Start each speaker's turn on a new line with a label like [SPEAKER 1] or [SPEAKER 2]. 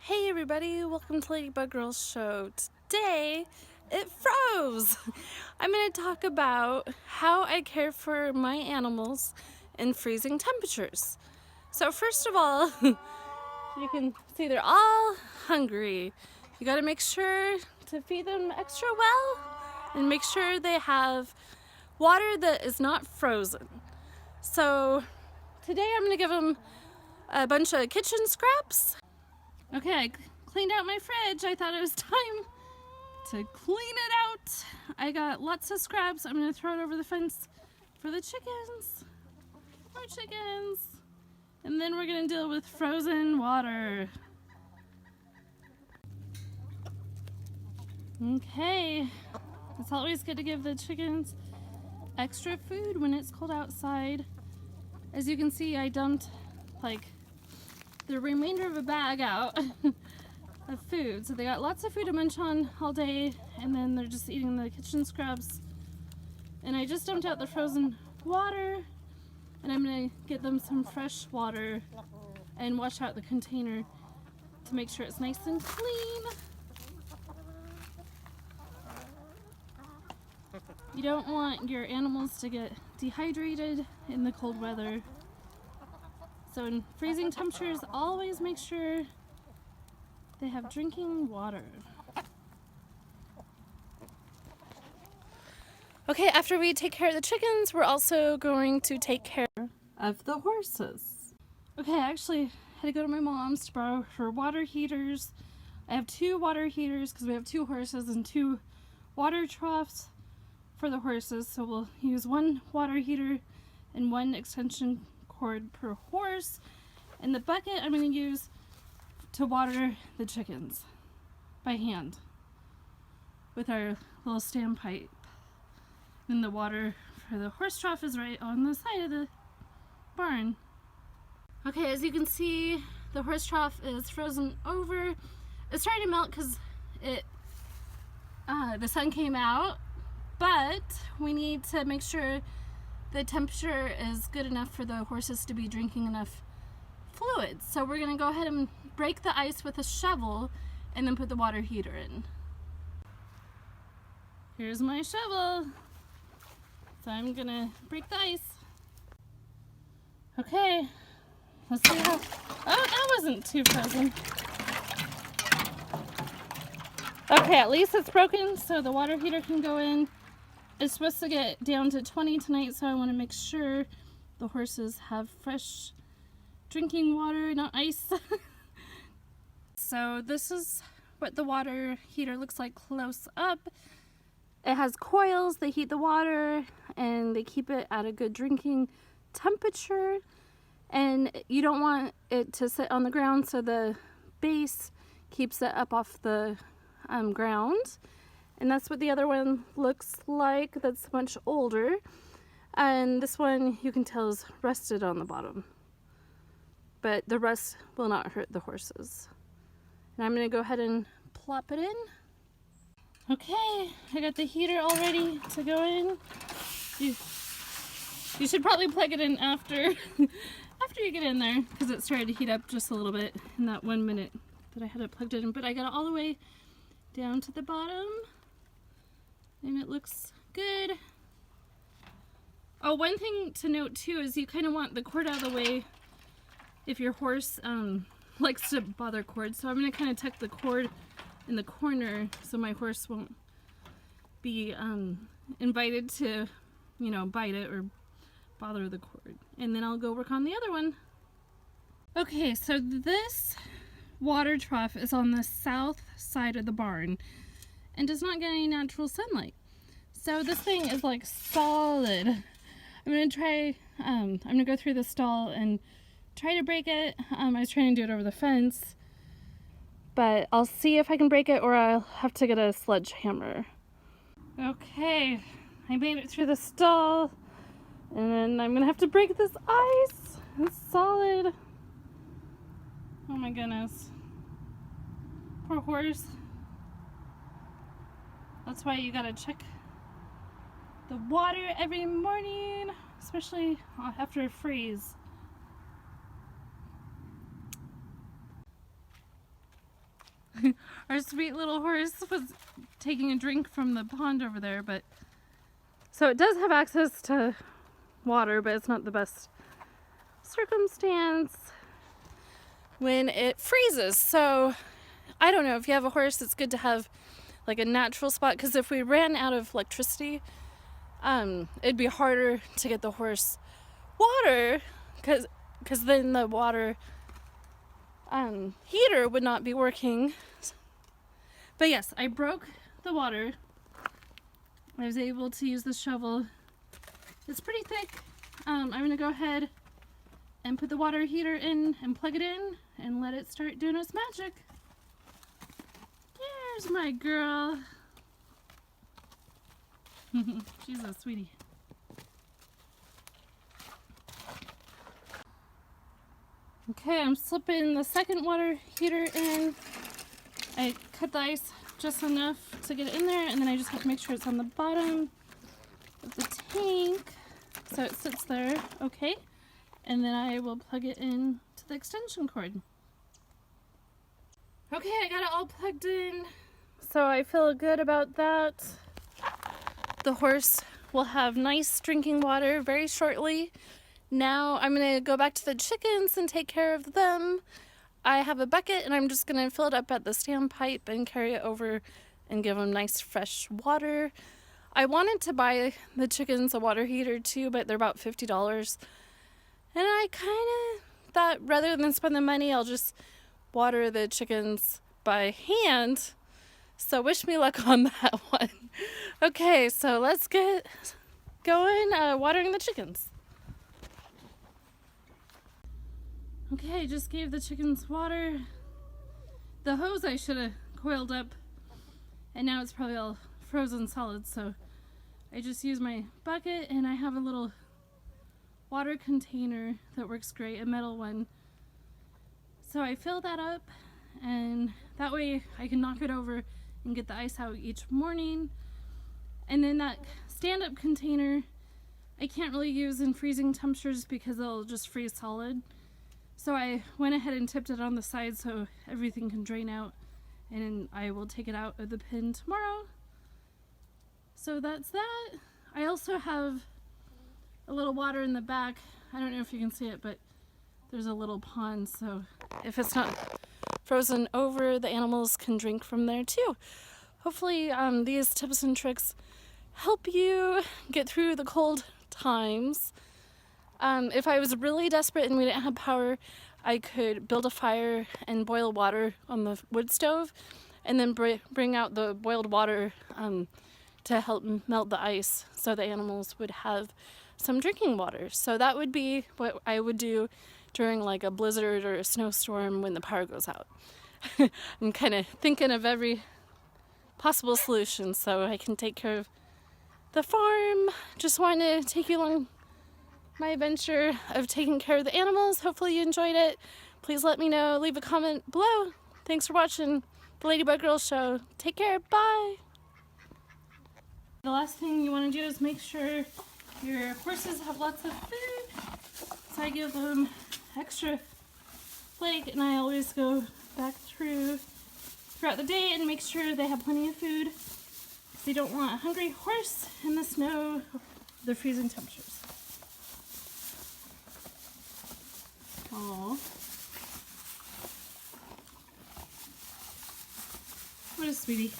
[SPEAKER 1] Hey everybody, welcome to Ladybug Girl Show. Today, it froze! I'm going to talk about how I care for my animals in freezing temperatures. So first of all, you can see they're all hungry. You got to make sure to feed them extra well and make sure they have water that is not frozen. So today I'm going to give them a bunch of kitchen scraps. Okay, I cleaned out my fridge. I thought it was time to clean it out. I got lots of scraps. I'm gonna throw it over the fence for the chickens. More chickens. And then we're gonna deal with frozen water. Okay, it's always good to give the chickens extra food when it's cold outside. As you can see, I dumped like the remainder of a bag out of food. So they got lots of food to munch on all day, and then they're just eating the kitchen scraps. And I just dumped out the frozen water, and I'm gonna get them some fresh water and wash out the container to make sure it's nice and clean. You don't want your animals to get dehydrated in the cold weather. So in freezing temperatures, always make sure they have drinking water. Okay, after we take care of the chickens, we're also going to take care of the horses. Okay, I actually had to go to my mom's to borrow her water heaters. I have 2 water heaters because we have 2 horses and 2 water troughs for the horses. So we'll use 1 water heater and 1 extension cord per horse, and the bucket I'm going to use to water the chickens by hand with our little standpipe. And the water for the horse trough is right on the side of the barn. Okay, as you can see, the horse trough is frozen over. It's starting to melt because the sun came out, but we need to make sure the temperature is good enough for the horses to be drinking enough fluids. So we're gonna go ahead and break the ice with a shovel and then put the water heater in. Here's my shovel. So I'm gonna break the ice. Okay, let's see how, oh, that wasn't too frozen. Okay, at least it's broken so the water heater can go in. It's supposed to get down to 20 tonight, so I want to make sure the horses have fresh drinking water, not ice. So this is what the water heater looks like close up. It has coils, they heat the water, and they keep it at a good drinking temperature. And you don't want it to sit on the ground, so the base keeps it up off the ground. And that's what the other one looks like, that's much older. And this one you can tell is rusted on the bottom. But the rust will not hurt the horses. And I'm gonna go ahead and plop it in. Okay, I got the heater all ready to go in. You should probably plug it in after, after you get in there, because it started to heat up just a little bit in that 1 minute that I had it plugged in. But I got it all the way down to the bottom. And it looks good. Oh, one thing to note too is you kind of want the cord out of the way if your horse likes to bother cords. So I'm going to kind of tuck the cord in the corner so my horse won't be invited to, you know, bite it or bother the cord. And then I'll go work on the other one. Okay, so this water trough is on the south side of the barn and does not get any natural sunlight. So this thing is like solid. I'm gonna go through the stall and try to break it. I was trying to do it over the fence, but I'll see if I can break it or I'll have to get a sledgehammer. Okay, I made it through the stall, and then I'm gonna have to break this ice. It's solid. Oh my goodness. Poor horse. That's why you gotta check the water every morning, especially after a freeze. Our sweet little horse was taking a drink from the pond over there, but so it does have access to water, but it's not the best circumstance when it freezes. So I don't know, if you have a horse, it's good to have like a natural spot, because if we ran out of electricity, it'd be harder to get the horse water, because then the water heater would not be working. But yes, I broke the water. I was able to use the shovel. It's pretty thick. I'm gonna go ahead and put the water heater in and plug it in and let it start doing its magic. There's my girl. She's a sweetie. Okay, I'm slipping the second water heater in. I cut the ice just enough to get it in there, and then I just have to make sure it's on the bottom of the tank so it sits there okay, and then I will plug it in to the extension cord. Okay, I got it all plugged in, so I feel good about that. The horse will have nice drinking water very shortly. Now I'm going to go back to the chickens and take care of them. I have a bucket and I'm just going to fill it up at the standpipe and carry it over and give them nice fresh water. I wanted to buy the chickens a water heater too, but they're about $50. And I kind of thought rather than spend the money, I'll just water the chickens by hand. So wish me luck on that one. Okay, so let's get going watering the chickens. Okay, I just gave the chickens water. The hose I should have coiled up, and now it's probably all frozen solid, so I just use my bucket, and I have a little water container that works great, a metal one. So I fill that up, and that way I can knock it over and get the ice out each morning. And then that stand-up container I can't really use in freezing temperatures because it'll just freeze solid. So I went ahead and tipped it on the side so everything can drain out, and I will take it out of the pen tomorrow. So that's that. I also have a little water in the back. I don't know if you can see it, but there's a little pond, so if it's not frozen over, the animals can drink from there too. Hopefully these tips and tricks help you get through the cold times. If I was really desperate and we didn't have power, I could build a fire and boil water on the wood stove, and then bring out the boiled water to help melt the ice so the animals would have some drinking water. So that would be what I would do during like a blizzard or a snowstorm when the power goes out. I'm kind of thinking of every possible solution so I can take care of the farm. Just wanted to take you along my adventure of taking care of the animals. Hopefully you enjoyed it. Please let me know. Leave a comment below. Thanks for watching the Ladybug Girl Show. Take care. Bye. The last thing you want to do is make sure your horses have lots of food. So I give them extra flake, and I always go back throughout the day and make sure they have plenty of food, because you don't want a hungry horse in the snow, the freezing temperatures. Aww. What a sweetie.